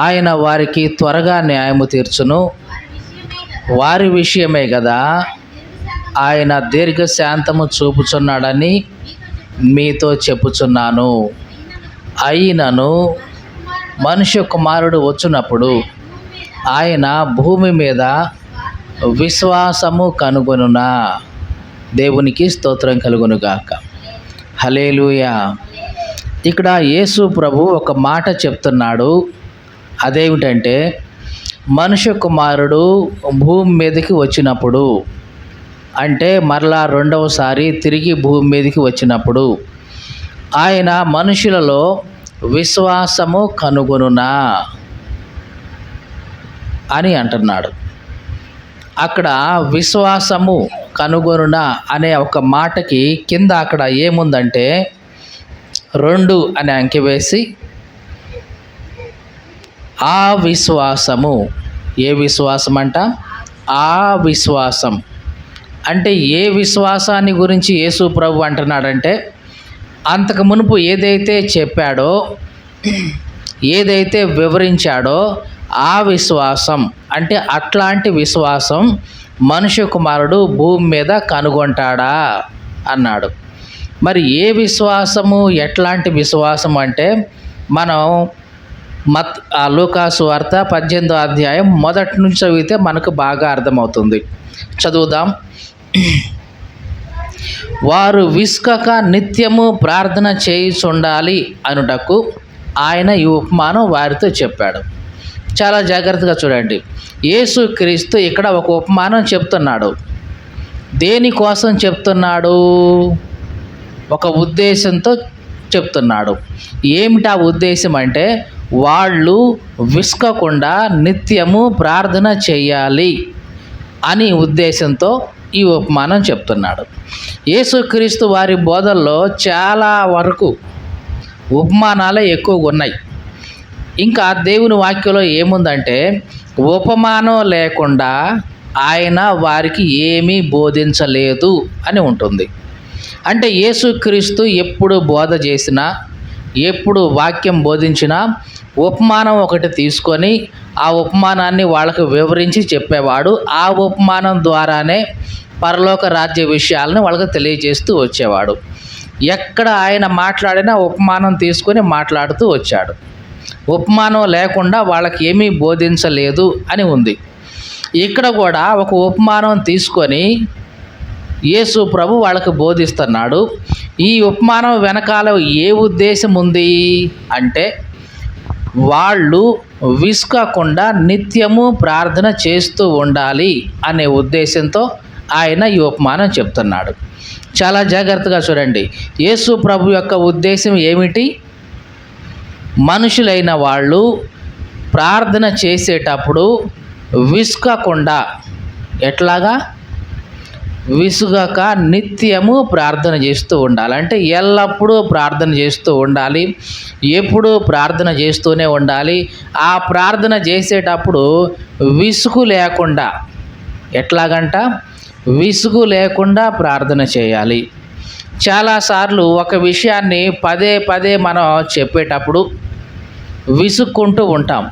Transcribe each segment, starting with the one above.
ఆయన వారికి త్వరగా న్యాయము తీర్చును. వారి విషయమే కదా ఆయన దీర్ఘశాంతము చూపుచున్నాడని మీతో చెప్పుచున్నాను. అయినను మనుష్య కుమారుడు వచ్చినప్పుడు ఆయన భూమి మీద విశ్వాసము కనుగొనునా? దేవునికి స్తోత్రం కలుగునుగాక. హల్లెలూయా. ఇక్కడ యేసు ప్రభు ఒక మాట చెప్తున్నాడు. అదేమిటంటే, మనుష్య కుమారుడు భూమి మీదకి వచ్చినప్పుడు, అంటే మరలా రెండవసారి తిరిగి భూమి మీదకి వచ్చినప్పుడు ఆయన మనుషులలో విశ్వాసము కనుగొనునా అని అంటున్నాడు. అక్కడ విశ్వాసము కనుగొనునా అనే ఒక మాటకి కింద అక్కడ ఏముందంటే 2 అని అంకె వేసి, ఆ విశ్వాసము. ఏ విశ్వాసం అంట? ఆ విశ్వాసం. అంటే ఏ విశ్వాసాన్ని గురించి యేసు ప్రభు అంటున్నాడంటే, అంతకు మునుపు ఏదైతే చెప్పాడో, ఏదైతే వివరించాడో ఆ విశ్వాసం, అంటే అట్లాంటి విశ్వాసం మనుష్య కుమారుడు భూమి మీద కనుగొంటాడా అన్నాడు. మరి ఏ విశ్వాసము, ఎట్లాంటి విశ్వాసం అంటే, మనం లూకాసు వార్త 18వ అధ్యాయం మొదటి నుంచి చదివితే మనకు బాగా అర్థమవుతుంది. చదువుదాం. వారు విసుకక నిత్యము ప్రార్థన చేయుచుండాలి అనుటకు ఆయన ఈ ఉపమానం వారితో చెప్పాడు. చాలా జాగ్రత్తగా చూడండి. యేసుక్రీస్తు ఇక్కడ ఒక ఉపమానం చెప్తున్నాడు. దేనికోసం చెప్తున్నాడు? ఒక ఉద్దేశంతో చెప్తున్నాడు. ఏమిటి ఆ ఉద్దేశం అంటే, వాళ్ళు విసుకకుండా నిత్యము ప్రార్థన చేయాలి అని ఉద్దేశంతో ఈ ఉపమానం చెప్తున్నాడు. యేసుక్రీస్తు వారి బోధల్లో చాలా వరకు ఉపమానాలే ఎక్కువగా ఉన్నాయి. ఇంకా దేవుని వాక్యంలో ఏముందంటే, ఉపమానం లేకుండా ఆయన వారికి ఏమీ బోధించలేదు అని ఉంటుంది. అంటే యేసుక్రీస్తు ఎప్పుడు బోధ చేసినా, ఎప్పుడు వాక్యం బోధించినా ఉపమానం ఒకటి తీసుకొని ఆ ఉపమానాన్ని వాళ్ళకు వివరించి చెప్పేవాడు. ఆ ఉపమానం ద్వారానే పరలోక రాజ్య విషయాలను వాళ్ళకు తెలియజేస్తూ వచ్చేవాడు. ఎక్కడ ఆయన మాట్లాడినా ఉపమానం తీసుకొని మాట్లాడుతూ వచ్చాడు. ఉపమానం లేకుండా వాళ్ళకి ఏమీ బోధించలేదు అని ఉంది. ఇక్కడ కూడా ఒక ఉపమానం తీసుకొని యేసు ప్రభు వాళ్ళకు బోధిస్తున్నాడు. ఈ ఉపమానం వెనకాల ఏ ఉద్దేశం ఉంది అంటే, వాళ్ళు విసుకకుండా నిత్యము ప్రార్థన చేస్తూ ఉండాలి అనే ఉద్దేశంతో ఆయన ఈ ఉపమానం చెప్తున్నాడు. చాలా జాగ్రత్తగా చూడండి. యేసు ప్రభు యొక్క ఉద్దేశం ఏమిటి? మనుషులైన వాళ్ళు ప్రార్థన చేసేటప్పుడు విసుకకుండా, ఎట్లాగా? విసుగక నిత్యము ప్రార్థన చేస్తూ ఉండాలి. అంటే ఎల్లప్పుడూ ప్రార్థన చేస్తూ ఉండాలి, ఎప్పుడూ ప్రార్థన చేస్తూనే ఉండాలి. ఆ ప్రార్థన చేసేటప్పుడు విసుగు లేకుండా, ఎట్లాగంట? విసుగు లేకుండా ప్రార్థన చేయాలి. చాలాసార్లు ఒక విషయాన్ని పదే పదే మనం చెప్పేటప్పుడు విసుక్కుంటూ ఉంటాం.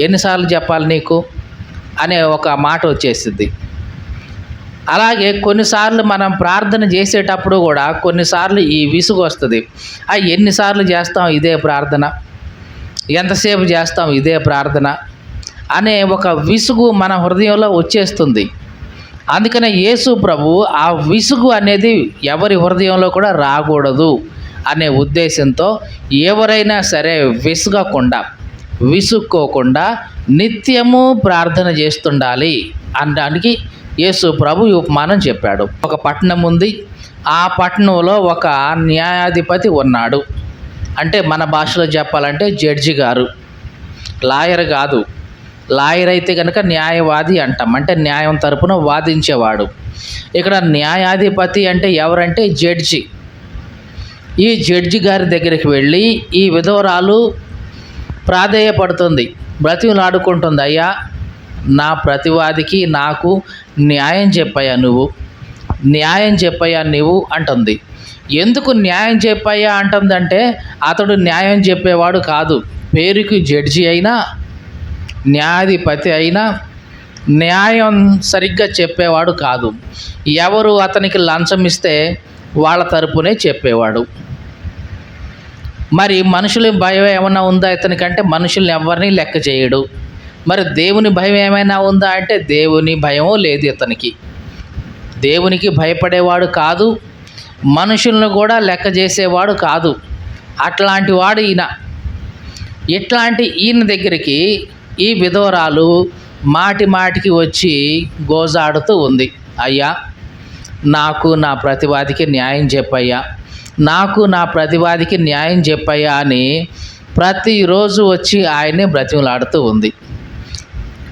ఎన్నిసార్లు చెప్పాలి నీకు అనే ఒక మాట వచ్చేసింది. అలాగే కొన్నిసార్లు మనం ప్రార్థన చేసేటప్పుడు కూడా కొన్నిసార్లు ఈ విసుగు వస్తుంది. ఎన్నిసార్లు చేస్తాం ఇదే ప్రార్థన, ఎంతసేపు చేస్తాం ఇదే ప్రార్థన అనే ఒక విసుగు మన హృదయంలో వచ్చేస్తుంది. అందుకనే యేసు ప్రభు ఆ విసుగు అనేది ఎవరి హృదయంలో కూడా రాకూడదు అనే ఉద్దేశంతో ఎవరైనా సరే విసుక్కోకుండా నిత్యము ప్రార్థన చేస్తుండాలి అనడానికి యేసు ప్రభు ఈ ఉపమానం చెప్పాడు. ఒక పట్టణం ఉంది. ఆ పట్టణంలో ఒక న్యాయాధిపతి ఉన్నాడు. అంటే మన భాషలో చెప్పాలంటే జడ్జి గారు, లాయర్ కాదు. లాయర్ అయితే కనుక న్యాయవాది అంటాం, అంటే న్యాయం తరపున వాదించేవాడు. ఇక్కడ న్యాయాధిపతి అంటే ఎవరంటే జడ్జి. ఈ జడ్జి గారి దగ్గరికి వెళ్ళి ఈ విధవరాలు ప్రాధేయపడుతుంది, బ్రతిమలాడుకుంటుంది. అయ్యా, నా ప్రతివాదికి నాకు న్యాయం చెప్పయ్యా నువ్వు అంటుంది. ఎందుకు న్యాయం చెప్పయ్యా అంటుందంటే, అతడు న్యాయం చెప్పేవాడు కాదు. పేరుకి జడ్జి అయినా న్యాయాధిపతి అయినా న్యాయం సరిగ్గా చెప్పేవాడు కాదు. ఎవరు అతనికి లంచం ఇస్తే వాళ్ళ తరపునే చెప్పేవాడు. మరి మనుషుల భయం ఏమైనా ఉందా ఇతనికంటే? మనుషుల్ని ఎవరిని లెక్క చేయడు. మరి దేవుని భయం ఏమైనా ఉందా అంటే దేవుని భయం లేదు ఇతనికి. దేవునికి భయపడేవాడు కాదు, మనుషులను కూడా లెక్క చేసేవాడు కాదు. అట్లాంటి వాడు ఈయన. ఇట్లాంటి ఈయన దగ్గరికి ఈ విధవరాలు మాటి మాటికి వచ్చి గోజాడుతూ ఉంది. అయ్యా, నాకు నా ప్రతివాదికి న్యాయం చెప్పయ్యా, నాకు నా ప్రతివాదికి న్యాయం చెప్పయ్యా అని ప్రతిరోజు వచ్చి ఆయన్ని బ్రతిమలాడుతూ ఉంది.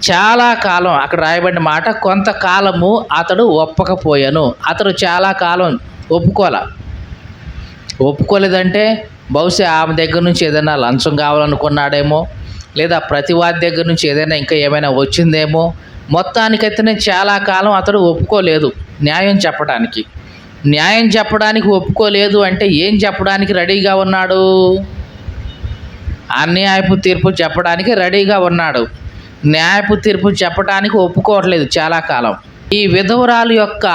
చాలా కాలం, అక్కడ రాయబడిన మాట, కొంతకాలము అతడు ఒప్పకపోయాను. అతడు చాలా కాలం ఒప్పుకోలేదంటే బహుశా ఆమె దగ్గర నుంచి ఏదైనా లంచం కావాలనుకున్నాడేమో, లేదా ప్రతివాది దగ్గర నుంచి ఏదైనా ఇంకా ఏమైనా వచ్చిందేమో. మొత్తానికైతేనే చాలా కాలం అతడు ఒప్పుకోలేదు న్యాయం చెప్పడానికి. న్యాయం చెప్పడానికి ఒప్పుకోలేదు అంటే ఏం చెప్పడానికి రెడీగా ఉన్నాడు? అన్యాయపు తీర్పు చెప్పడానికి రెడీగా ఉన్నాడు. న్యాయపు తీర్పు చెప్పడానికి ఒప్పుకోవట్లేదు చాలా కాలం. ఈ విధవరాలు యొక్క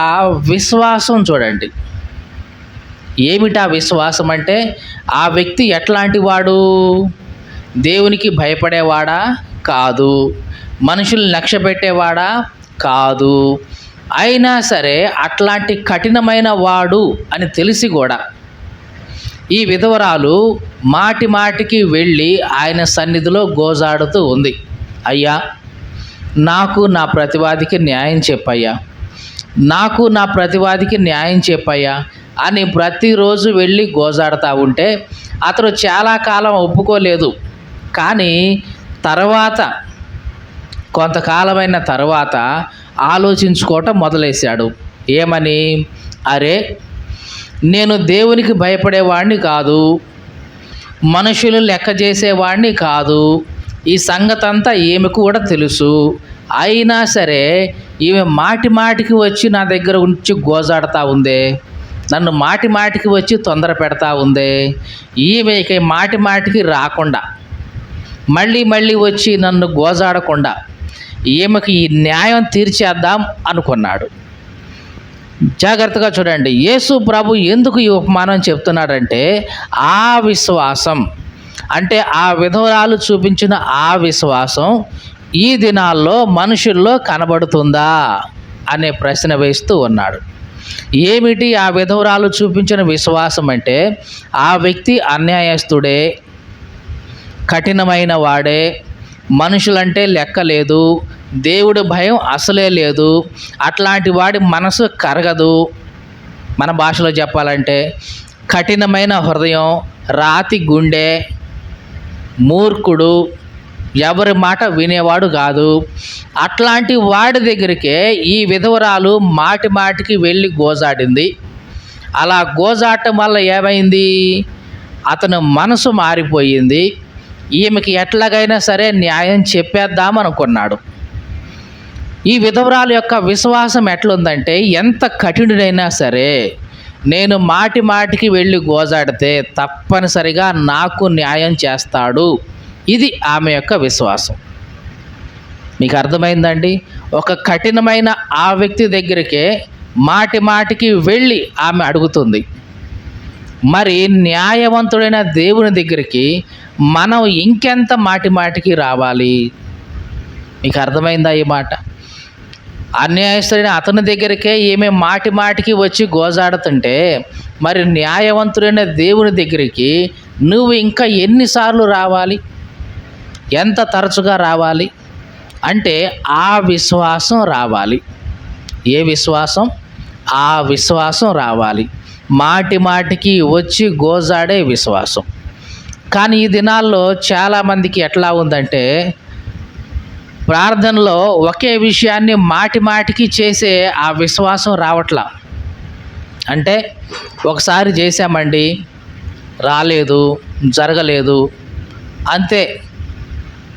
విశ్వాసం చూడండి. ఏమిటా విశ్వాసం అంటే, ఆ వ్యక్తి ఎట్లాంటి వాడు? దేవునికి భయపడేవాడా? కాదు. మనుషుల్ని లక్ష్యపెట్టేవాడా? కాదు. అయినా సరే అట్లాంటి కఠినమైన వాడు అని తెలిసి కూడా ఈ విధవరాలు మాటి మాటికి వెళ్ళి ఆయన సన్నిధిలో గోజాడుతూ ఉంది. అయ్యా, నాకు నా ప్రతివాదికి న్యాయం చెప్పయ్యా, నాకు నా ప్రతివాదికి న్యాయం చెప్పయ్యా అని ప్రతిరోజు వెళ్ళి గోజాడుతూ ఉంటే అతడు చాలా కాలం ఒప్పుకోలేదు. కానీ కొంతకాలమైన తర్వాత ఆలోచించుకోవటం మొదలేశాడు. ఏమని? అరే, నేను దేవునికి భయపడేవాడిని కాదు, మనుషులు లెక్క చేసేవాడిని కాదు. ఈ సంగతి అంతా ఈమెకు కూడా తెలుసు. అయినా సరే ఈమె మాటి మాటికి వచ్చి నా దగ్గర ఉంచి గోజాడుతూ ఉందే, నన్ను మాటి మాటికి వచ్చి తొందర పెడతా ఉందే. ఈమె ఇక మాటి మాటికి రాకుండా మళ్ళీ మళ్ళీ వచ్చి నన్ను గోజాడకుండా ఈమెకి ఈ న్యాయం తీర్చేద్దాం అనుకున్నాడు. జాగ్రత్తగా చూడండి, యేసు ప్రభు ఎందుకు ఈ ఉపమానం చెప్తున్నాడంటే, ఆ విశ్వాసం అంటే ఆ విధవరాలు చూపించిన ఆ విశ్వాసం ఈ దినాల్లో మనుషుల్లో కనబడుతుందా అనే ప్రశ్న వేస్తూ ఉన్నాడు. ఏమిటి ఆ విధవరాలు చూపించిన విశ్వాసం అంటే, ఆ వ్యక్తి అన్యాయస్తుడే, కఠినమైన వాడే, మనుషులంటే లెక్క లేదు, దేవుడి భయం అసలే లేదు, అట్లాంటి వాడి మనసు కరగదు. మన భాషలో చెప్పాలంటే కఠినమైన హృదయం, రాతి గుండె, మూర్ఖుడు, ఎవరి మాట వినేవాడు కాదు. అట్లాంటి వాడి దగ్గరికే ఈ విధవరాలు మాటి మాటికి వెళ్ళి గోజాడింది. అలా గోజాడటం వల్ల ఏమైంది? అతను మనసు మారిపోయింది. ఈమెకి ఎట్లాగైనా సరే న్యాయం చెప్పేద్దాం అనుకున్నాడు. ఈ విధవరాలు యొక్క విశ్వాసం ఎట్లుందంటే, ఎంత కఠినుడైనా సరే నేను మాటి మాటికి వెళ్ళి గోజాడితే తప్పనిసరిగా నాకు న్యాయం చేస్తాడు. ఇది ఆమె యొక్క విశ్వాసం. మీకు అర్థమైందండి? ఒక కఠినమైన ఆ వ్యక్తి దగ్గరికే మాటి మాటికి వెళ్ళి ఆమె అడుగుతుంది. మరి న్యాయవంతుడైన దేవుని దగ్గరికి మనం ఇంకెంత మాటి మాటికి రావాలి? మీకు అర్థమైందా ఈ మాట? అన్యాయస్తుడైన అతని దగ్గరికే ఈమె మాటి మాటికి వచ్చి గోజాడుతుంటే, మరి న్యాయవంతుడైన దేవుని దగ్గరికి నువ్వు ఇంకా ఎన్నిసార్లు రావాలి? ఎంత తరచుగా రావాలి? అంటే ఆ విశ్వాసం రావాలి. ఏ విశ్వాసం? ఆ విశ్వాసం రావాలి. మాటి మాటికి వచ్చి గోజాడే విశ్వాసం. కానీ ఈ దినాల్లో చాలామందికి ఎట్లా ఉందంటే, ప్రార్థనలో ఒకే విషయాన్ని మాటి మాటికి చేసే ఆ విశ్వాసం రావట్లా. అంటే ఒకసారి చేశామండి, రాలేదు, జరగలేదు, అంతే.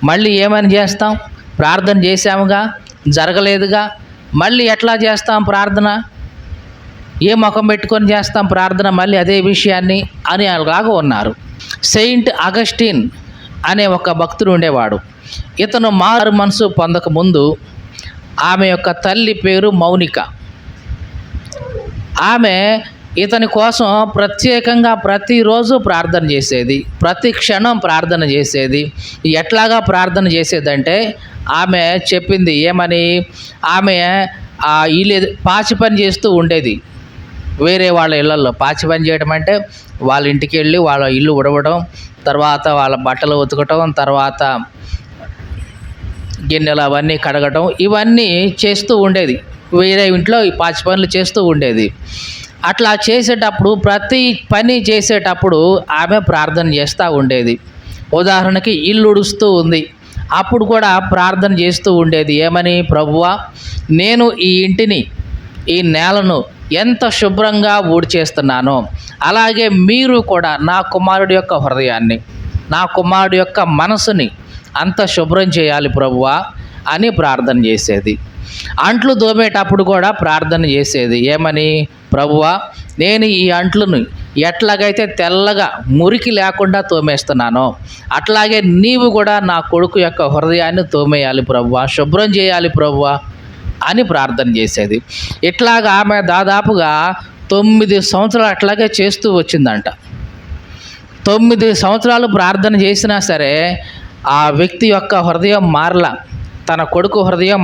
మళ్ళీ ఏమని చేస్తాం? ప్రార్థన చేశాముగా, జరగలేదుగా, మళ్ళీ ఎట్లా చేస్తాం ప్రార్థన? ఏ ముఖం పెట్టుకొని చేస్తాం ప్రార్థన మళ్ళీ అదే విషయాన్ని అని అలాగా ఉన్నారు. సెయింట్ అగస్టిన్ అనే ఒక భక్తుడు ఉండేవాడు. ఇతను మారు మనసు పొందక ముందు ఆమె యొక్క తల్లి పేరు మౌనిక. ఆమె ఇతని కోసం ప్రత్యేకంగా ప్రతిరోజు ప్రార్థన చేసేది, ప్రతి క్షణం ప్రార్థన చేసేది. ఎట్లాగా ప్రార్థన చేసేదంటే ఆమె చెప్పింది ఏమని, ఆమె ఇల్లు పాచి పని చేస్తూ ఉండేది. వేరే వాళ్ళ ఇళ్ళల్లో పాచి పని చేయడం అంటే వాళ్ళ ఇంటికి వెళ్ళి వాళ్ళ ఇల్లు ఉడవడం, తర్వాత వాళ్ళ బట్టలు ఉతకటం, తర్వాత గిన్నెలు అవన్నీ కడగటం, ఇవన్నీ చేస్తూ ఉండేది. వేరే ఇంట్లో ఈ పాచి పనులు చేస్తూ ఉండేది. అట్లా చేసేటప్పుడు ప్రతి పని చేసేటప్పుడు ఆమె ప్రార్థన చేస్తూ ఉండేది. ఉదాహరణకి ఇల్లు ఉడుస్తూ ఉంది, అప్పుడు కూడా ప్రార్థన చేస్తూ ఉండేది. ఏమని, ప్రభువా నేను ఈ ఇంటిని, ఈ నేలను ఎంత శుభ్రంగా ఊడ్చేస్తున్నానో అలాగే మీరు కూడా నా కుమారుడి యొక్క హృదయాన్ని, నా కుమారుడి యొక్క మనసుని అంత శుభ్రం చేయాలి ప్రభువా అని ప్రార్థన చేసేది. అంట్లు దోమేటప్పుడు కూడా ప్రార్థన చేసేది. ఏమని, ప్రభువా నేను ఈ అంట్లను ఎట్లాగైతే తెల్లగా మురికి లేకుండా తోమేస్తున్నానో అట్లాగే నీవు కూడా నా కొడుకు యొక్క హృదయాన్ని తోమేయాలి ప్రభువా, శుభ్రం చేయాలి ప్రభువా అని ప్రార్థన చేసేది. ఇట్లాగా ఆమె దాదాపుగా 9 సంవత్సరాలు అట్లాగే చేస్తూ వచ్చిందంట. 9 సంవత్సరాలు ప్రార్థన చేసినా సరే ఆ వ్యక్తి యొక్క హృదయం మారలా, తన కొడుకు హృదయం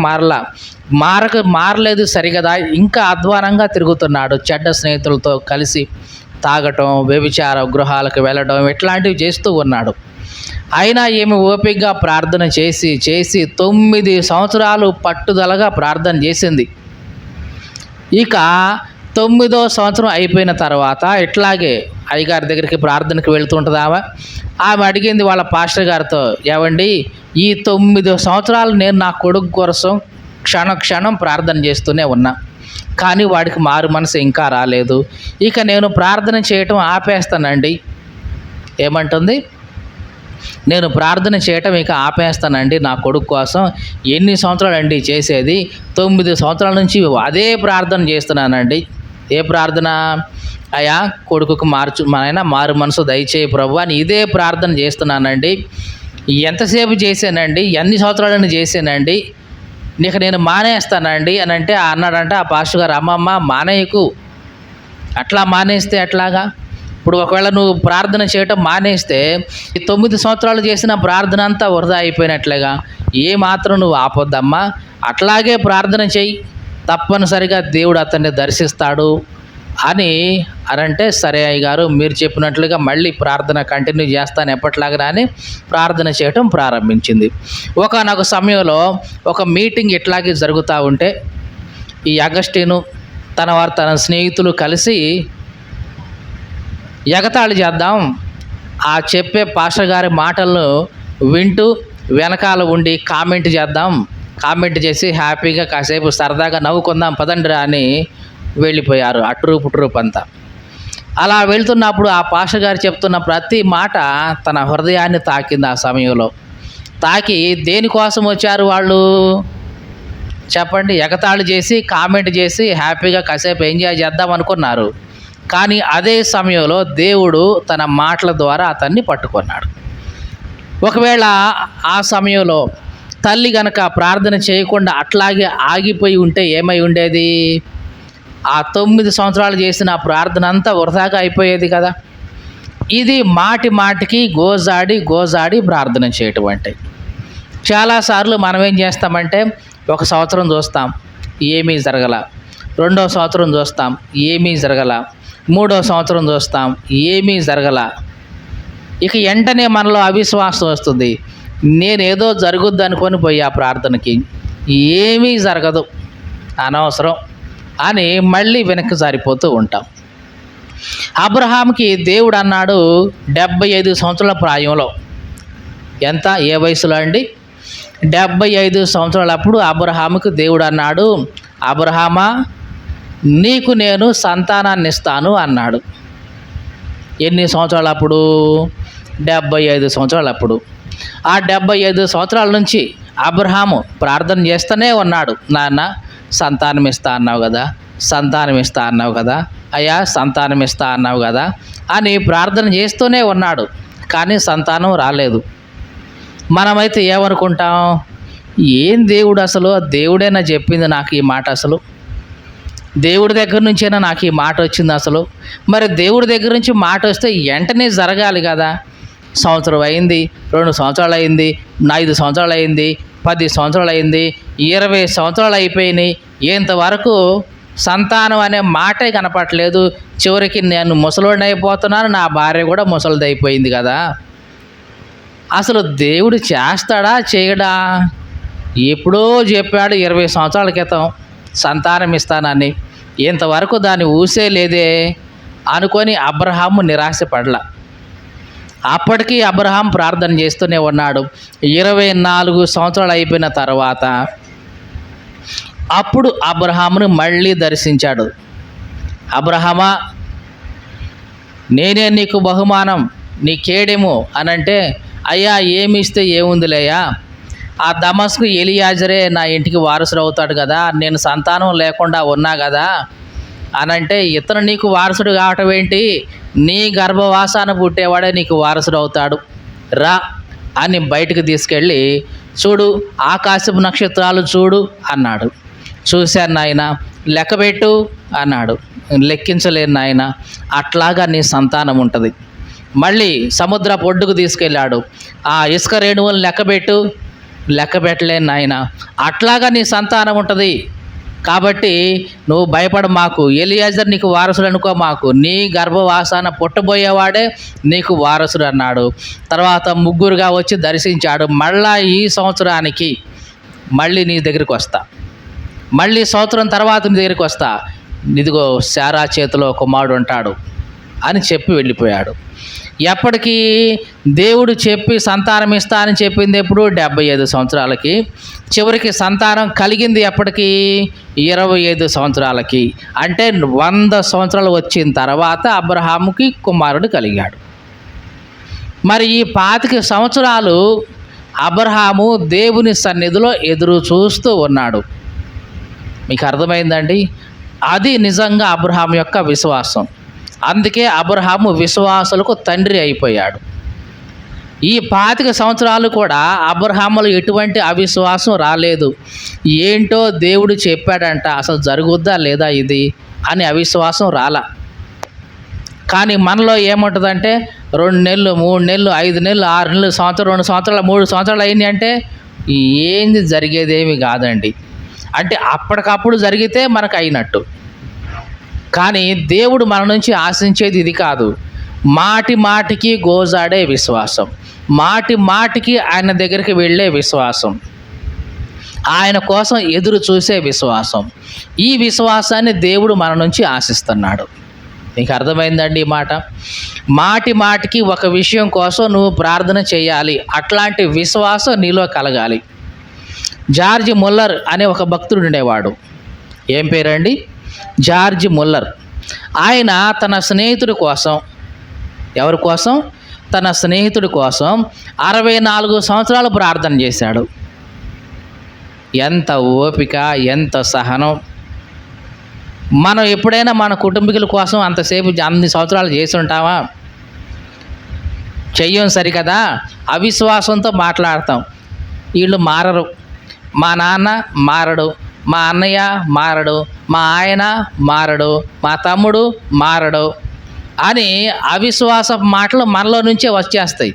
మారలేదు సరిగదా. ఇంకా అధ్వానంగా తిరుగుతున్నాడు, చెడ్డ స్నేహితులతో కలిసి తాగటం, వ్యభిచార గృహాలకు వెళ్ళడం, ఇట్లాంటివి చేస్తూ ఉన్నాడు. అయినా ఏమి ఓపికగా ప్రార్థన చేసి 9 సంవత్సరాలు పట్టుదలగా ప్రార్థన చేసింది. ఇక 9వ సంవత్సరం అయిపోయిన తర్వాత ఇట్లాగే అయ్యగారి దగ్గరికి ప్రార్థనకి వెళ్తుంటుంది. ఆమె అడిగింది వాళ్ళ పాస్టర్ గారితో, ఏవండి ఈ 9 సంవత్సరాలు నేను నా కొడుకు కోసం క్షణం ప్రార్థన చేస్తూనే ఉన్నా, కానీ వాడికి మారు మనసు ఇంకా రాలేదు. ఇక నేను ప్రార్థన చేయటం ఆపేస్తానండి. ఏమంటుంది, నేను ప్రార్థన చేయటం ఇక ఆపేస్తానండి నా కొడుకు కోసం. ఎన్ని సంవత్సరాలు అండి చేసేది? 9 సంవత్సరాల నుంచి అదే ప్రార్థన చేస్తున్నానండి. ఏ ప్రార్థన? అయ్యా కొడుకుకు మారు మనసు దయచేయి ప్రభు అని ఇదే ప్రార్థన చేస్తున్నానండి. ఎంతసేపు చేశానండి, ఎన్ని సంవత్సరాలను చేశానండి, నీకు నేను మానేస్తానండి అని అంటే అన్నాడంట ఆ పాస్టర్ గారు. అమ్మమ్మ మానేయకు, అట్లా మానేస్తే ఎట్లాగా? ఇప్పుడు ఒకవేళ నువ్వు ప్రార్థన చేయటం మానేస్తే ఈ 9 సంవత్సరాలు చేసిన ప్రార్థన అంతా వృధా అయిపోయినట్లేగా. ఏమాత్రం నువ్వు ఆపొద్దమ్మా, అట్లాగే ప్రార్థన చెయ్యి, తప్పనిసరిగా దేవుడు అతన్ని దర్శిస్తాడు అని అనంటే, సరే అయ్యగారు మీరు చెప్పినట్లుగా మళ్ళీ ప్రార్థన కంటిన్యూ చేస్తాను ఎప్పట్లాగా అని ప్రార్థన చేయటం ప్రారంభించింది. ఒకనొక సమయంలో ఒక మీటింగ్ ఇట్లాగే జరుగుతూ ఉంటే ఈ అగస్టిను తన స్నేహితులు కలిసి ఎగతాళి చేద్దాం, ఆ చెప్పే పాస్టర్ గారి మాటలను వింటూ వెనకాల ఉండి కామెంట్ చేసి హ్యాపీగా కాసేపు సరదాగా నవ్వుకుందాం పదండ్రా అని వెళ్ళిపోయారు అట్రూపు అంతా. అలా వెళ్తున్నప్పుడు ఆ పాస్టర్ గారు చెప్తున్న ప్రతి మాట తన హృదయాన్ని తాకింది. ఆ సమయంలో తాకి దేనికోసం వచ్చారు వాళ్ళు చెప్పండి? ఎగతాళి చేసి కామెంట్ చేసి హ్యాపీగా కాసేపు ఎంజాయ్ చేద్దాం అనుకున్నారు. కానీ అదే సమయంలో దేవుడు తన మాటల ద్వారా అతన్ని పట్టుకున్నాడు. ఒకవేళ ఆ సమయంలో తల్లి గనక ప్రార్థన చేయకుండా అట్లాగే ఆగిపోయి ఉంటే ఏమై ఉండేది? ఆ 9 సంవత్సరాలు చేసిన ప్రార్థన అంతా వృధాగా అయిపోయేది కదా. ఇది మాటికి గోజాడి ప్రార్థన చేయటం అంటే. చాలాసార్లు మనం ఏం చేస్తామంటే 1 సంవత్సరం చూస్తాం, ఏమీ జరగల. 2వ సంవత్సరం చూస్తాం, ఏమీ జరగల. 3వ సంవత్సరం చూస్తాం, ఏమీ జరగల. ఇక వెంటనే మనలో అవిశ్వాసం వస్తుంది. నేనేదో జరుగుద్ది అనుకొని పోయి ఆ ప్రార్థనకి, ఏమీ జరగదు, అనవసరం అని మళ్ళీ వెనక్కి జారిపోతూ ఉంటాం. అబ్రహాంకి దేవుడు అన్నాడు 75 సంవత్సరాల ప్రాయంలో. ఎంత? ఏ వయసులో అండి? 75 సంవత్సరాలప్పుడు అబ్రహాముకు దేవుడు అన్నాడు, అబ్రహామా నీకు నేను సంతానాన్ని ఇస్తాను అన్నాడు. ఎన్ని సంవత్సరాలప్పుడు? 75 సంవత్సరాలప్పుడు. ఆ 75 సంవత్సరాల నుంచి అబ్రహాము ప్రార్థన చేస్తూనే ఉన్నాడు. నాన్న సంతానం ఇస్తా అన్నావు కదా, అయ్యా సంతానం ఇస్తా అన్నావు కదా అని ప్రార్థన చేస్తూనే ఉన్నాడు. కానీ సంతానం రాలేదు. మనమైతే ఏమనుకుంటాం, ఏం దేవుడు అసలు, దేవుడైనా చెప్పింది నాకు ఈ మాట, అసలు దేవుడి దగ్గర నుంచైనా నాకు ఈ మాట వచ్చింది అసలు. మరి దేవుడి దగ్గర నుంచి మాట వస్తే వెంటనే జరగాలి కదా. సంవత్సరం అయింది, 2 సంవత్సరాలు అయింది, 5 సంవత్సరాలు అయింది, 10 సంవత్సరాలు అయింది, 20 సంవత్సరాలు అయిపోయినాయి, ఇంతవరకు సంతానం అనే మాటే కనపట్లేదు. చివరికి నేను ముసలోడిని అయిపోతున్నాను, నా భార్య కూడా ముసలిది అయిపోయింది కదా. అసలు దేవుడు చేస్తాడా చేయడా? ఎప్పుడో చెప్పాడు 20 సంవత్సరాల క్రితం సంతానం ఇస్తానని, ఇంతవరకు దాన్ని ఊసే లేదే అనుకొని అబ్రహాము నిరాశపడల. అప్పటికీ అబ్రహాం ప్రార్థన చేస్తూనే ఉన్నాడు. 24 సంవత్సరాలు అయిపోయిన తర్వాత అప్పుడు అబ్రహామును మళ్ళీ దర్శించాడు. అబ్రహామా, నేనే నీకు బహుమానం, నీ కేడెము అనంటే, అయ్యా ఏమి ఇస్తే ఏముందిలేయా, ఆ దమస్కు ఎలియాజరే నా ఇంటికి వారసుడు అవుతాడు కదా, నేను సంతానం లేకుండా ఉన్నా కదా అనంటే, ఇతను నీకు వారసుడు కావటం ఏంటి, నీ గర్భవాసాన పుట్టేవాడే నీకు వారసుడు అవుతాడు, రా అని బయటకు తీసుకెళ్ళి, చూడు ఆకాశపు నక్షత్రాలు చూడు అన్నాడు. చూశాను నాయన, లెక్కబెట్టు అన్నాడు. లెక్కించలేను నాయన, అట్లాగా నీ సంతానం ఉంటుంది. మళ్ళీ సముద్ర ఒడ్డుకు తీసుకెళ్ళాడు. ఆ ఇసుక రేణువులను లెక్కబెట్టు, లెక్క పెట్టలేను నాయన, అట్లాగా నీ సంతానం ఉంటుంది. కాబట్టి నువ్వు భయపడ మాకు, ఎలియాజర్ నీకు వారసుడు అనుకో మాకు, నీ గర్భవాసాన పుట్టబోయేవాడే నీకు వారసుడు అన్నాడు. తర్వాత ముగ్గురుగా వచ్చి దర్శించాడు. మళ్ళా ఈ సంవత్సరానికి మళ్ళీ నీ దగ్గరికి వస్తా, మళ్ళీ సంవత్సరం తర్వాత నీ దగ్గరికి వస్తా, ఇదిగో శారా చేతిలో కుమారుడు ఉంటాడు అని చెప్పి వెళ్ళిపోయాడు. ఎప్పటికీ దేవుడు చెప్పి సంతానం ఇస్తా అని చెప్పింది ఎప్పుడు? 75 సంవత్సరాలకి. చివరికి సంతానం కలిగింది ఎప్పటికీ? 25 సంవత్సరాలకి. అంటే 100 సంవత్సరాలు వచ్చిన తర్వాత అబ్రహాముకి కుమారుడు కలిగాడు. మరి ఈ 25 సంవత్సరాలు అబ్రహాము దేవుని సన్నిధిలో ఎదురు చూస్తూ ఉన్నాడు. మీకు అర్థమైందండి? అది నిజంగా అబ్రహాము యొక్క విశ్వాసం. అందుకే అబ్రహాము విశ్వాసులకు తండ్రి అయిపోయాడు. ఈ 25 సంవత్సరాలు కూడా అబ్రహాములో ఎటువంటి అవిశ్వాసం రాలేదు. ఏంటో దేవుడు చెప్పాడంట, అసలు జరుగుద్దా లేదా ఇది అని అవిశ్వాసం రాలా. కానీ మనలో ఏముంటుందంటే 2 నెలలు, 3 నెలలు, 5 నెలలు, 6 నెలలు, సంవత్సరం, 2 సంవత్సరాలు, 3 సంవత్సరాలు అయింది అంటే ఏంది జరిగేదేమి కాదండి. అంటే అప్పటికప్పుడు జరిగితే మనకు అయినట్టు. కానీ దేవుడు మన నుంచి ఆశించేది ఇది కాదు. మాటి మాటికి గోజాడే విశ్వాసం, మాటి మాటికి ఆయన దగ్గరికి వెళ్ళే విశ్వాసం, ఆయన కోసం ఎదురు చూసే విశ్వాసం. ఈ విశ్వాసాన్ని దేవుడు మన నుంచి ఆశిస్తున్నాడు. మీకు అర్థమైందండి ఈ మాట? మాటి మాటికి ఒక విషయం కోసం నువ్వు ప్రార్థన చేయాలి. అట్లాంటి విశ్వాసం నీలో కలగాలి. జార్జ్ ముల్లర్ అనే ఒక భక్తుడు ఉండేవాడు. ఏం పేరండి? George Muller. ఆయన తన స్నేహితుడి కోసం, ఎవరి కోసం? తన స్నేహితుడి కోసం 64 సంవత్సరాలు ప్రార్థన చేశాడు. ఎంత ఓపిక, ఎంత సహనం! మనం ఎప్పుడైనా మన కుటుంబీకుల కోసం అంతసేపు అన్ని సంవత్సరాలు చేసి ఉంటామా? చెయ్యం సరికదా. అవిశ్వాసంతో మాట్లాడతాం. వీళ్ళు మారరు, మా నాన్న మారడు, మా అన్నయ్య మారడు, మా ఆయన మారడు, మా తమ్ముడు మారడు అని అవిశ్వాస మాటలు మనలో నుంచే వచ్చేస్తాయి.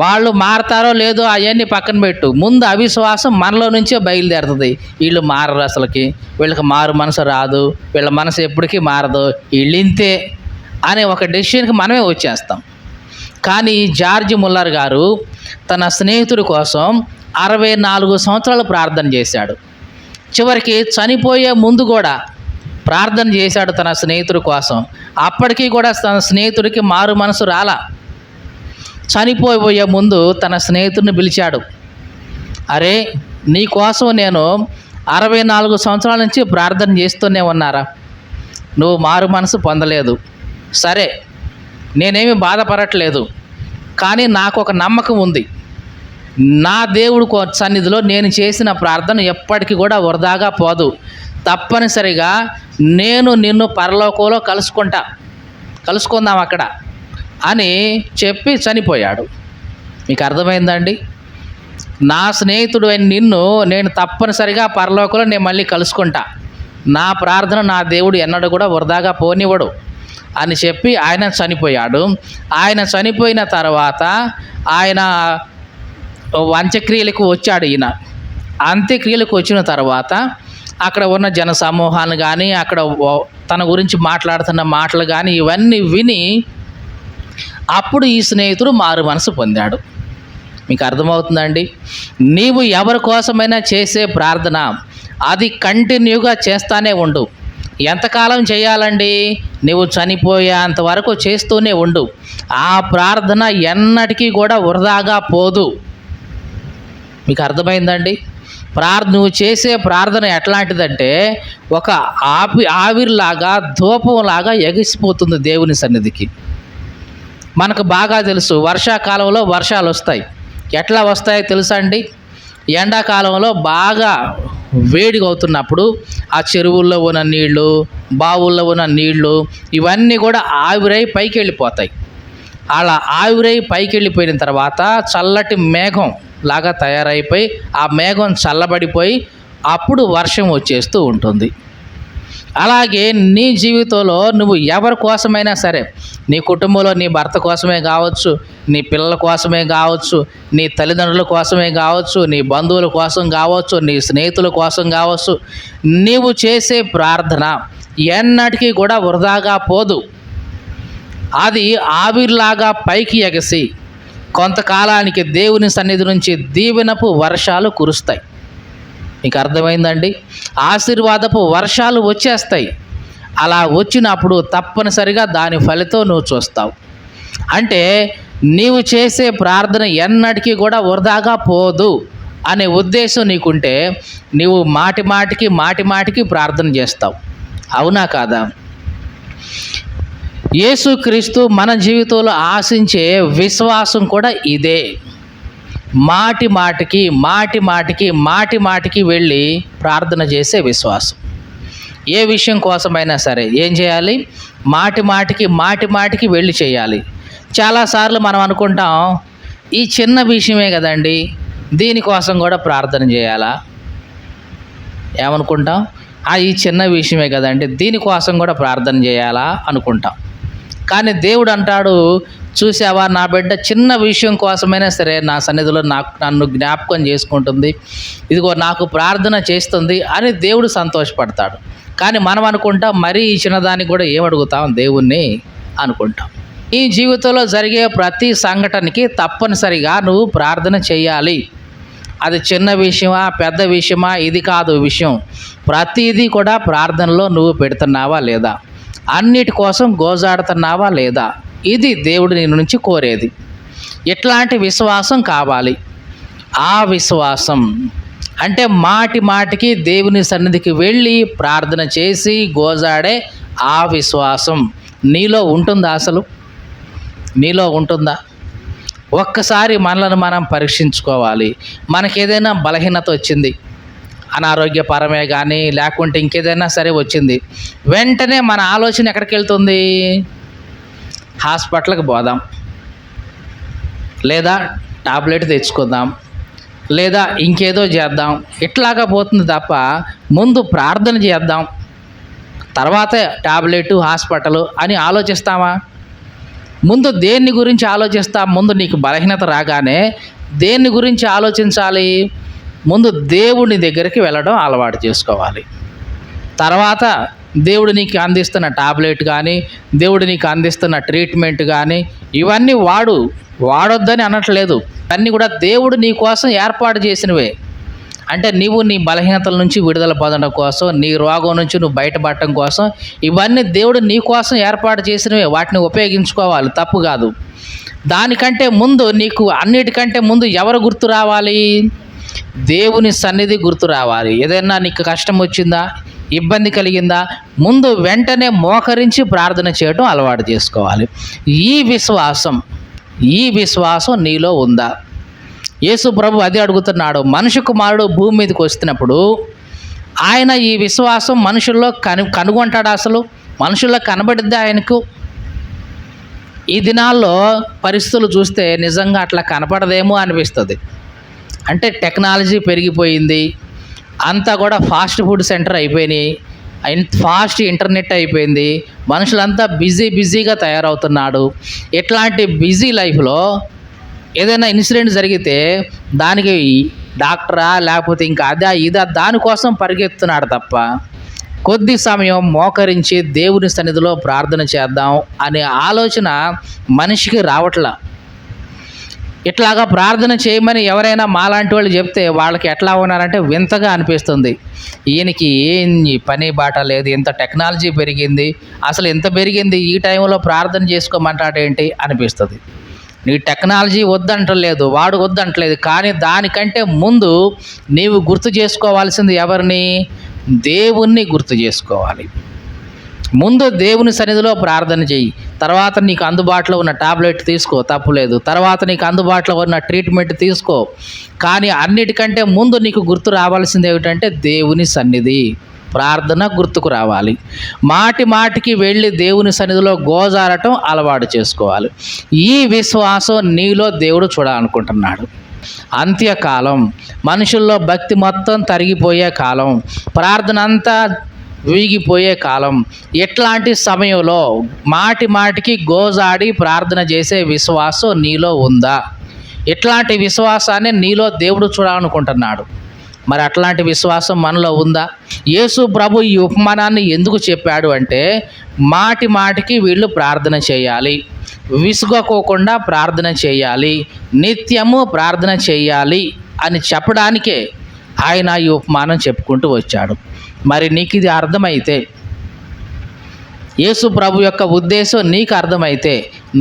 వాళ్ళు మారతారో లేదో అవన్నీ పక్కన పెట్టు, ముందు అవిశ్వాసం మనలో నుంచే బయలుదేరుతుంది. వీళ్ళు మారరు, అసలుకి వీళ్ళకి మారు మనసు రాదు, వీళ్ళ మనసు ఎప్పటికీ మారదు, వీళ్ళింతే అనే ఒక డెసిషన్కి మనమే వచ్చేస్తాం. కానీ జార్జ్ ముల్లర్ గారు తన స్నేహితుడి కోసం 64 సంవత్సరాలు ప్రార్థన చేశాడు. చివరికి చనిపోయే ముందు కూడా ప్రార్థన చేశాడు తన స్నేహితుడి కోసం. అప్పటికీ కూడా తన స్నేహితుడికి మారు మనసు రాలా. చనిపోయే ముందు తన స్నేహితుడిని పిలిచాడు. అరే, నీ కోసం నేను 64 సంవత్సరాల నుంచి ప్రార్థన చేస్తూనే ఉన్నారా, నువ్వు మారు మనసు పొందలేదు. సరే, నేనేమి బాధపడట్లేదు, కానీ నాకు ఒక నమ్మకం ఉంది. నా దేవుడు సన్నిధిలో నేను చేసిన ప్రార్థన ఎప్పటికీ కూడా వృధాగా పోదు. తప్పనిసరిగా నేను నిన్ను పరలోకంలో కలుసుకుందాం అక్కడ అని చెప్పి చనిపోయాడు. మీకు అర్థమైందండి? నా స్నేహితుడు అయిన నిన్ను నేను తప్పనిసరిగా పరలోకంలో నేను మళ్ళీ కలుసుకుంటా, నా ప్రార్థన నా దేవుడు ఎన్నడూ కూడా వృధాగా పోనివ్వడు అని చెప్పి ఆయన చనిపోయాడు. ఆయన చనిపోయిన తర్వాత ఆయన అంత్యక్రియలకు వచ్చాడు. ఈయన అంత్యక్రియలకు వచ్చిన తర్వాత అక్కడ ఉన్న జన సమూహాన్ని కానీ, అక్కడ తన గురించి మాట్లాడుతున్న మాటలు కానీ ఇవన్నీ విని అప్పుడు ఈ స్నేహితుడు మారు మనసు పొందాడు. మీకు అర్థమవుతుందండి? నీవు ఎవరి కోసమైనా చేసే ప్రార్థన అది కంటిన్యూగా చేస్తానే ఉండు. ఎంతకాలం చేయాలండి? నువ్వు చనిపోయేంత వరకు చేస్తూనే ఉండు. ఆ ప్రార్థన ఎన్నటికీ కూడా వృధాగా పోదు. మీకు అర్థమైందండి? నువ్వు చేసే ప్రార్థన ఎట్లాంటిదంటే ఒక ఆవిరిలాగా ధూపంలాగా ఎగిసిపోతుంది దేవుని సన్నిధికి. మనకు బాగా తెలుసు, వర్షాకాలంలో వర్షాలు వస్తాయి. ఎట్లా వస్తాయో తెలుసా అండి? ఎండాకాలంలో బాగా వేడిగా అవుతున్నప్పుడు ఆ చెరువుల్లో ఉన్న నీళ్లు, బావుల్లో ఉన్న నీళ్లు ఇవన్నీ కూడా ఆవిరై పైకి వెళ్ళిపోతాయి. అలా ఆవిరై పైకి వెళ్ళిపోయిన తర్వాత చల్లటి మేఘం లాగా తయారైపోయి ఆ మేఘం చల్లబడిపోయి అప్పుడు వర్షం వచ్చేస్తూ ఉంటుంది. అలాగే నీ జీవితంలో నువ్వు ఎవరి కోసమైనా సరే, నీ కుటుంబంలో నీ భర్త కోసమే కావచ్చు, నీ పిల్లల కోసమే కావచ్చు, నీ తల్లిదండ్రుల కోసమే కావచ్చు, నీ బంధువుల కోసం కావచ్చు, నీ స్నేహితుల కోసం కావచ్చు, నీవు చేసే ప్రార్థన ఎన్నటికీ కూడా వృధాగా పోదు. అది ఆవిరిలాగా పైకి ఎగసి కొంతకాలానికి దేవుని సన్నిధి నుంచి దీవెనపు వర్షాలు కురుస్తాయి. మీకు అర్థమైందండి? ఆశీర్వాదపు వర్షాలు వచ్చేస్తాయి. అలా వచ్చినప్పుడు తప్పనిసరిగా దాని ఫలితం నువ్వు చూస్తావు. అంటే నీవు చేసే ప్రార్థన ఎన్నటికీ కూడా వృధాగా పోదు అనే ఉద్దేశం నీకుంటే నీవు మాటి మాటికి ప్రార్థన చేస్తావు. అవునా కాదా? యేసుక్రీస్తు మన జీవితంలో ఆశించే విశ్వాసం కూడా ఇదే. మాటి మాటికి వెళ్ళి ప్రార్థన చేసే విశ్వాసం. ఏ విషయం కోసమైనా సరే ఏం చేయాలి? మాటికి వెళ్ళి చేయాలి. చాలాసార్లు మనం అనుకుంటాం, ఈ చిన్న విషయమే కదండి, దీనికోసం కూడా ప్రార్థన చేయాలా? ఏమనుకుంటాం? ఈ చిన్న విషయమే కదండి, దీనికోసం కూడా ప్రార్థన చేయాలా అనుకుంటాం. కానీ దేవుడు అంటాడు, చూసావా, నా బిడ్డ చిన్న విషయం కోసమైనా సరే నా సన్నిధిలో నన్ను జ్ఞాపకం చేసుకుంటుంది, ఇదిగో నాకు ప్రార్థన చేస్తుంది అని దేవుడు సంతోషపడతాడు. కానీ మనం అనుకుంటాం, మరీ ఈ చిన్నదానికి కూడా ఏమడుగుతాం దేవుణ్ణి అనుకుంటాం. ఈ జీవితంలో జరిగే ప్రతి సంఘటనకి తప్పనిసరిగా నువ్వు ప్రార్థన చేయాలి. అది చిన్న విషయమా పెద్ద విషయమా ఇది కాదు విషయం. ప్రతిదీ కూడా ప్రార్థనలో నువ్వు పెడుతున్నావా లేదా? అన్నిటి కోసం గోజాడుతున్నావా లేదా? ఇది దేవుడు నీ నుంచి కోరేది. ఇట్లాంటి విశ్వాసం కావాలి. ఆ విశ్వాసం అంటే మాటికి దేవుని సన్నిధికి వెళ్ళి ప్రార్థన చేసి గోజాడే ఆ విశ్వాసం నీలో ఉంటుందా? అసలు నీలో ఉంటుందా? ఒక్కసారి మనలను మనం పరీక్షించుకోవాలి. మనకేదైనా బలహీనత వచ్చింది, అనారోగ్యపరమే కానీ లేకుంటే ఇంకేదైనా సరే వచ్చింది, వెంటనే మన ఆలోచన ఎక్కడికి వెళ్తుంది? హాస్పిటల్కి పోదాం, లేదా టాబ్లెట్ తెచ్చుకుందాం, లేదా ఇంకేదో చేద్దాం, ఇట్లాగా పోతుంది తప్ప ముందు ప్రార్థన చేద్దాం, తర్వాత టాబ్లెట్ హాస్పిటల్ అని ఆలోచిస్తామా? ముందు దేన్ని గురించి ఆలోచిస్తాం? ముందు నీకు బలహీనత రాగానే దేన్ని గురించి ఆలోచించాలి? ముందు దేవుని దగ్గరికి వెళ్ళడం అలవాటు చేసుకోవాలి. తర్వాత దేవుడు నీకు అందిస్తున్న టాబ్లెట్ కానీ, దేవుడు నీకు అందిస్తున్న ట్రీట్మెంట్ కానీ ఇవన్నీ వాడొద్దని అనట్లేదు. అన్నీ కూడా దేవుడు నీ కోసం ఏర్పాటు చేసినవే. అంటే నీవు నీ బలహీనతల నుంచి విడుదల పొందడం కోసం, నీ రోగం నుంచి నువ్వు బయటపడటం కోసం ఇవన్నీ దేవుడు నీ కోసం ఏర్పాటు చేసినవే. వాటిని ఉపయోగించుకోవాలి, తప్పు కాదు. దానికంటే ముందు నీకు అన్నిటికంటే ముందు ఎవరు గుర్తు రావాలి? దేవుని సన్నిధి గుర్తు రావాలి. ఏదైనా నీకు కష్టం వచ్చిందా, ఇబ్బంది కలిగిందా, ముందు వెంటనే మోకరించి ప్రార్థన చేయడం అలవాటు చేసుకోవాలి. ఈ విశ్వాసం నీలో ఉందా? యేసు ప్రభు అదే అడుగుతున్నాడు. మనుష్య కుమారుడు భూమి మీదకి వస్తున్నప్పుడు ఆయన ఈ విశ్వాసం మనుషుల్లో కనుగొంటాడు. అసలు మనుషుల్లో కనబడిద్దా ఆయనకు? ఈ దినాల్లో పరిస్థితులు చూస్తే నిజంగా అట్లా కనపడదేమో అనిపిస్తుంది. అంటే టెక్నాలజీ పెరిగిపోయింది, అంతా కూడా ఫాస్ట్ ఫుడ్ సెంటర్ అయిపోయినాయి, ఫాస్ట్ ఇంటర్నెట్ అయిపోయింది, మనుషులంతా బిజీగా తయారవుతున్నాడు. ఇట్లాంటి బిజీ లైఫ్లో ఏదైనా ఇన్సిడెంట్ జరిగితే దానికి డాక్టరా లేకపోతే ఇంకా అదా ఇదా దానికోసం పరిగెత్తున్నాడు తప్ప కొద్ది సమయం మోకరించి దేవుని సన్నిధిలో ప్రార్థన చేద్దాం అనే ఆలోచన మనిషికి రావట్లా. ఇట్లాగా ప్రార్థన చేయమని ఎవరైనా మాలాంటి వాళ్ళు చెప్తే వాళ్ళకి ఎట్లా ఉన్నారంటే వింతగా అనిపిస్తుంది. ఈయనకి ఏం పని బాట లేదు, ఇంత టెక్నాలజీ పెరిగింది, అసలు ఎంత పెరిగింది, ఈ టైంలో ప్రార్థన చేసుకోమంటాడేంటి అనిపిస్తుంది. నీ టెక్నాలజీ వద్దంటలేదు, వాడు వద్దంటలేదు, కానీ దానికంటే ముందు నీవు గుర్తు చేసుకోవాల్సింది ఎవరిని? దేవుణ్ణి గుర్తు చేసుకోవాలి. ముందు దేవుని సన్నిధిలో ప్రార్థన చెయ్యి, తర్వాత నీకు అందుబాటులో ఉన్న టాబ్లెట్ తీసుకో, తప్పులేదు, తర్వాత నీకు అందుబాటులో ఉన్న ట్రీట్మెంట్ తీసుకో. కానీ అన్నిటికంటే ముందు నీకు గుర్తు రావాల్సింది ఏమిటంటే దేవుని సన్నిధి, ప్రార్థన గుర్తుకు రావాలి. మాటికి వెళ్ళి దేవుని సన్నిధిలో గోజారటం అలవాటు చేసుకోవాలి. ఈ విశ్వాసం నీలో దేవుడు చూడాలనుకుంటున్నాడు. అంత్యకాలం, మనుషుల్లో భక్తి మొత్తం తరిగిపోయే కాలం, ప్రార్థన అంతా వీగిపోయే కాలం. ఎట్లాంటి సమయంలో మాటికి గోజాడి ప్రార్థన చేసే విశ్వాసం నీలో ఉందా? ఇట్లాంటి విశ్వాసాన్ని నీలో దేవుడు చూడాలనుకుంటున్నాడు. మరి అట్లాంటి విశ్వాసం మనలో ఉందా? యేసు ప్రభు ఈ ఉపమానాన్ని ఎందుకు చెప్పాడు అంటే మాటికి వీళ్ళు ప్రార్థన చేయాలి, విసుగకోకుండా ప్రార్థన చేయాలి, నిత్యము ప్రార్థన చేయాలి అని చెప్పడానికే ఆయన ఈ ఉపమానం చెప్పుకుంటూ వచ్చాడు. మరి నీకు ఇది అర్థమైతే, యేసు ప్రభు యొక్క ఉద్దేశం నీకు అర్థమైతే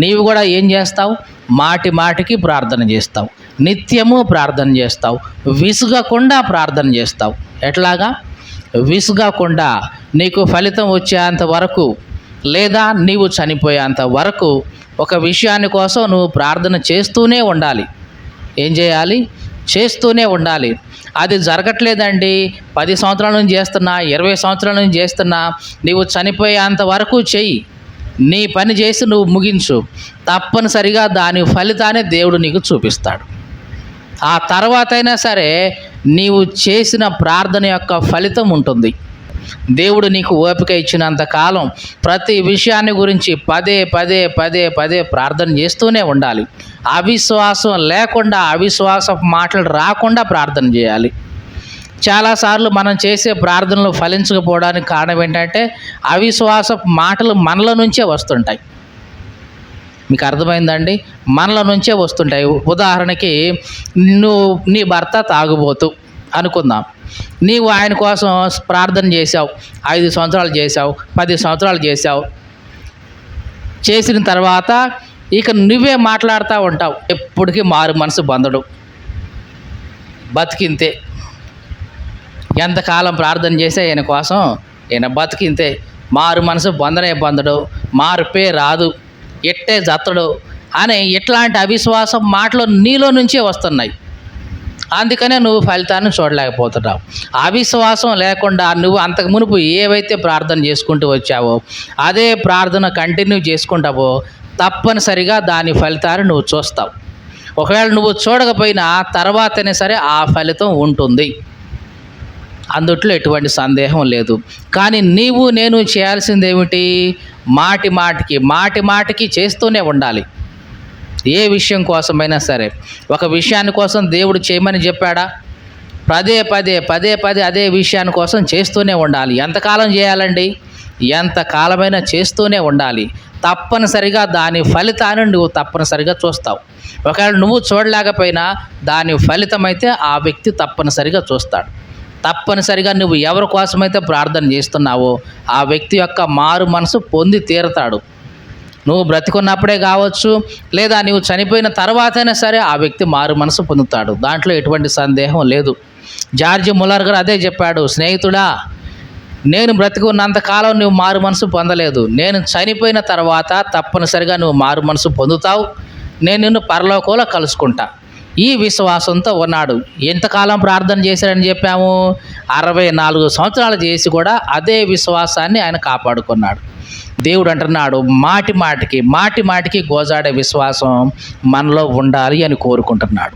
నీవు కూడా ఏం చేస్తావు? మాటికి ప్రార్థన చేస్తావు, నిత్యము ప్రార్థన చేస్తావు, విసుగకుండా ప్రార్థన చేస్తావు. ఎట్లాగా? విసుగకుండా నీకు ఫలితం వచ్చేంత వరకు లేదా నీవు చనిపోయేంత వరకు ఒక విషయాన్ని కోసం నువ్వు ప్రార్థన చేస్తూనే ఉండాలి. ఏం చేయాలి? చేస్తూనే ఉండాలి. అది జరగట్లేదండి, 10 సంవత్సరాల నుంచి చేస్తున్నా, 20 సంవత్సరాల నుంచి చేస్తున్నా, నీవు చనిపోయేంత వరకు చెయ్యి, నీ పని చేసి నువ్వు ముగించు. తప్పనిసరిగా దాని ఫలితాన్ని దేవుడు నీకు చూపిస్తాడు. ఆ తర్వాతైనా సరే నీవు చేసిన ప్రార్థన యొక్క ఫలితం ఉంటుంది. దేవుడు నీకు ఓపిక ఇచ్చినంత కాలం ప్రతి విషయాన్ని గురించి పదే ప్రార్థన చేస్తూనే ఉండాలి. అవిశ్వాసం లేకుండా, అవిశ్వాస మాటలు రాకుండా ప్రార్థన చేయాలి. చాలాసార్లు మనం చేసే ప్రార్థనలు ఫలించకపోవడానికి కారణం ఏంటంటే అవిశ్వాస మాటలు మనల నుంచే వస్తుంటాయి. మీకు అర్థమైందండి? మనల నుంచే వస్తుంటాయి. ఉదాహరణకి నీ భర్త తాగుబోతు అనుకుందాం, నీవు ఆయన కోసం ప్రార్థన చేసావు, 5 సంవత్సరాలు చేసావు, 10 సంవత్సరాలు చేసావు. చేసిన తర్వాత ఇక నువ్వే మాట్లాడుతూ ఉంటావు, ఎప్పటికీ మారు మనసు బంధడు, బతికింతే, ఎంతకాలం ప్రార్థన చేసే ఈయన కోసం, ఈయన బతికింతే, మారు మనసు బంధడు, మార్పే రాదు, ఎట్టే జత్తడు అని ఇట్లాంటి అవిశ్వాసం మాటలు నీలో నుంచే వస్తున్నాయి. అందుకనే నువ్వు ఫలితాన్ని చూడలేకపోతున్నావు. అవిశ్వాసం లేకుండా నువ్వు అంతకు మునుపు ఏవైతే ప్రార్థన చేసుకుంటూ వచ్చావో అదే ప్రార్థన కంటిన్యూ చేసుకుంటావో తప్పనిసరిగా దాని ఫలితాన్ని నువ్వు చూస్తావు. ఒకవేళ నువ్వు చూడకపోయినా తర్వాతనే సరే ఆ ఫలితం ఉంటుంది, అందుట్లో ఎటువంటి సందేహం లేదు. కానీ నీవు నేను చేయాల్సింది ఏమిటి? మాటికి చేస్తూనే ఉండాలి. ఏ విషయం కోసమైనా సరే. ఒక విషయాన్ని కోసం దేవుడు చేయమని చెప్పాడా? పదే అదే విషయాన్ని కోసం చేస్తూనే ఉండాలి. ఎంతకాలం చేయాలండి? ఎంతకాలమైనా చేస్తూనే ఉండాలి. తప్పనిసరిగా దాని ఫలితాన్ని నువ్వు తప్పనిసరిగా చూస్తావు. ఒకవేళ నువ్వు చూడలేకపోయినా దాని ఫలితం అయితే ఆ వ్యక్తి తప్పనిసరిగా చూస్తాడు. తప్పనిసరిగా నువ్వు ఎవరి కోసమైతే ప్రార్థన చేస్తున్నావో ఆ వ్యక్తి యొక్క మారు మనసు పొంది తీరతాడు. నువ్వు బ్రతికున్నప్పుడే కావచ్చు, లేదా నువ్వు చనిపోయిన తర్వాతైనా సరే ఆ వ్యక్తి మారు మనసు పొందుతాడు. దాంట్లో ఎటువంటి సందేహం లేదు. జార్జ్ ముల్లర్ గారు అదే చెప్పాడు, స్నేహితుడా, నేను బ్రతికున్నంతకాలం నువ్వు మారు మనసు పొందలేదు, నేను చనిపోయిన తర్వాత తప్పనిసరిగా నువ్వు మారు మనసు పొందుతావు, నేను నిన్ను పరలోకంలో కలుసుకుంటా. ఈ విశ్వాసంతో ఉన్నాడు. ఎంతకాలం ప్రార్థన చేశాడని చెప్పాము? 64 సంవత్సరాలు చేసి కూడా అదే విశ్వాసాన్ని ఆయన కాపాడుకున్నాడు. దేవుడు అంటున్నాడు మాటి మాటికి గోజాడే విశ్వాసం మనలో ఉండాలి అని కోరుకుంటున్నాడు.